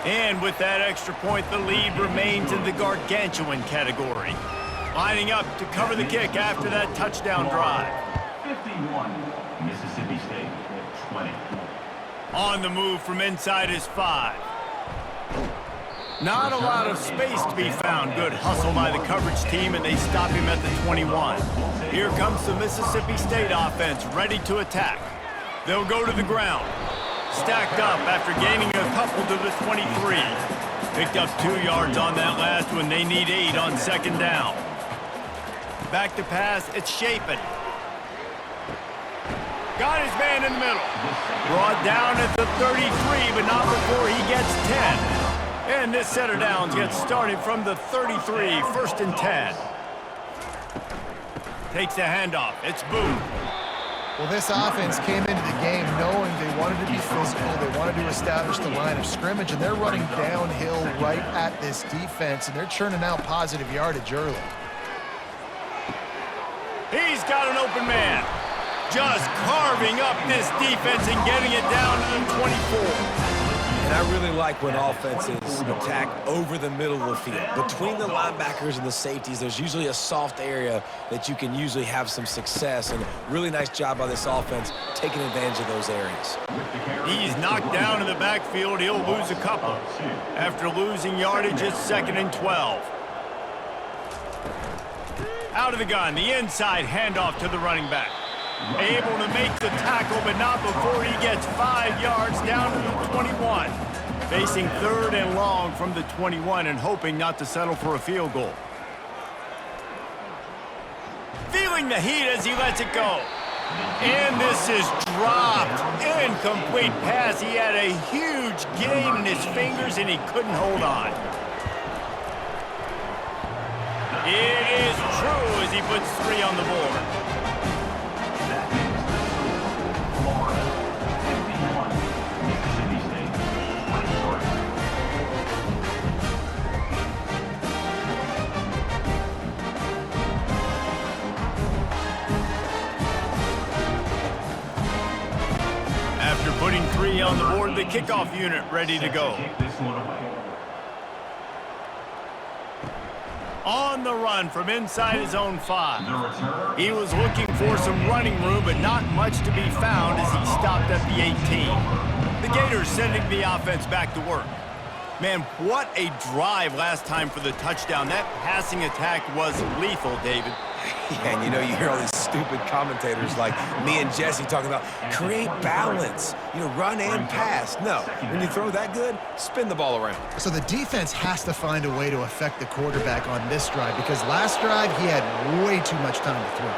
Speaker 1: And with that extra point, the lead remains in the gargantuan category. Lining up to cover the kick after that touchdown drive.
Speaker 5: 51, Mississippi State, 20.
Speaker 1: On the move from inside his 5. Not a lot of space to be found. Good hustle by the coverage team, and they stop him at the 21. Here comes the Mississippi State offense, ready to attack. They'll go to the ground. Stacked up after gaining a couple to the 23. Picked up 2 yards on that last one. They need 8 on 2nd down. Back to pass, it's Shapen. Got his man in the middle. Brought down at the 33, but not before he gets 10. And this set of downs gets started from the 33, 1st and 10. Takes the handoff. It's Booth.
Speaker 3: Well, this offense came into the game knowing they wanted to be physical, they wanted to establish the line of scrimmage, and they're running downhill right at this defense, and they're churning out positive yardage early.
Speaker 1: He's got an open man. Just carving up this defense and getting it down to the 24.
Speaker 2: And I really like when offenses attack over the middle of the field. Between the linebackers and the safeties, there's usually a soft area that you can usually have some success. And really nice job by this offense taking advantage of those areas.
Speaker 1: He's knocked down in the backfield. He'll lose a couple. After losing yardage, it's 2nd and 12. Out of the gun, the inside handoff to the running back. Able to make the tackle, but not before he gets 5 yards down to the 21. Facing 3rd and long from the 21 and hoping not to settle for a field goal. Feeling the heat as he lets it go. And this is dropped. Incomplete pass. He had a huge gain in his fingers and he couldn't hold on. It is true as he puts 3 on the board. After putting 3 on the board, the kickoff unit ready to go. On the run from inside his own 5. He was looking for some running room, but not much to be found as he stopped at the 18. The Gators sending the offense back to work. Man, what a drive last time for the touchdown. That passing attack was lethal, David.
Speaker 2: Yeah, and you know, you hear all these stupid commentators like me and Jesse talking about create balance, you know, run and pass. No, when you throw that good, spin the ball around.
Speaker 3: So the defense has to find a way to affect the quarterback on this drive because last drive he had way too much time to throw.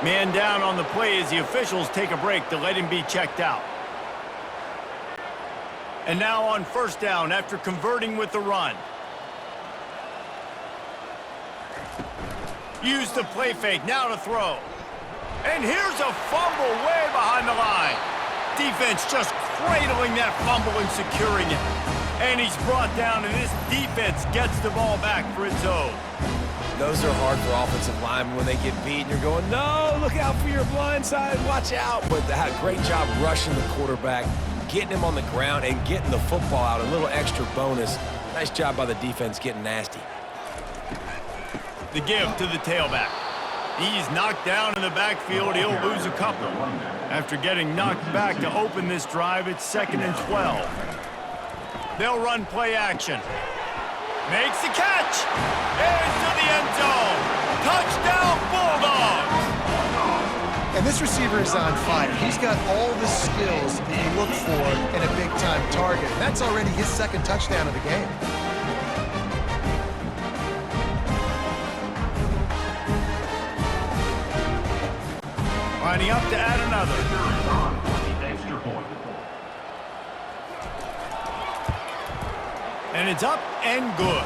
Speaker 1: Man down on the play as the officials take a break to let him be checked out. And now on 1st down after converting with the run. Use the play fake, now to throw. And here's a fumble way behind the line. Defense just cradling that fumble and securing it. And he's brought down, and this defense gets the ball back for its own.
Speaker 2: Those are hard for offensive linemen when they get beat and you're going, no, look out for your blind side, watch out. But they had a great job rushing the quarterback, getting him on the ground, and getting the football out, a little extra bonus. Nice job by the defense getting nasty.
Speaker 1: The give to the tailback. He's knocked down in the backfield. He'll lose a couple. After getting knocked back to open this drive, it's 2nd and 12. They'll run play action. Makes the catch. Into the end zone. Touchdown, Bulldogs.
Speaker 3: And this receiver is on fire. He's got all the skills that you look for in a big-time target. That's already his second touchdown of the game.
Speaker 1: Lining up to add another.
Speaker 5: Extra point.
Speaker 1: And it's up and good.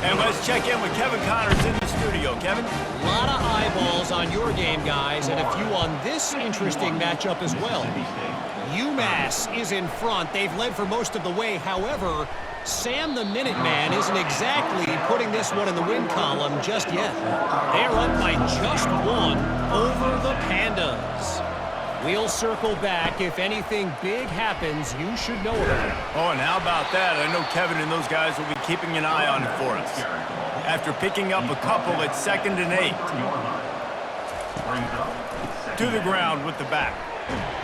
Speaker 1: And let's check in with Kevin Connors in the studio. Kevin?
Speaker 4: A lot of eyeballs on your game, guys, and a few on this interesting matchup as well. UMass is in front. They've led for most of the way. However, Sam the Minuteman isn't exactly putting this one in the win column just yet. They're up by just one over the Pandas. We'll circle back. If anything big happens, you should know about it.
Speaker 1: Oh, and how about that? I know Kevin and those guys will be keeping an eye on it for us. After picking up a couple at 2nd and 8. To the ground with the back.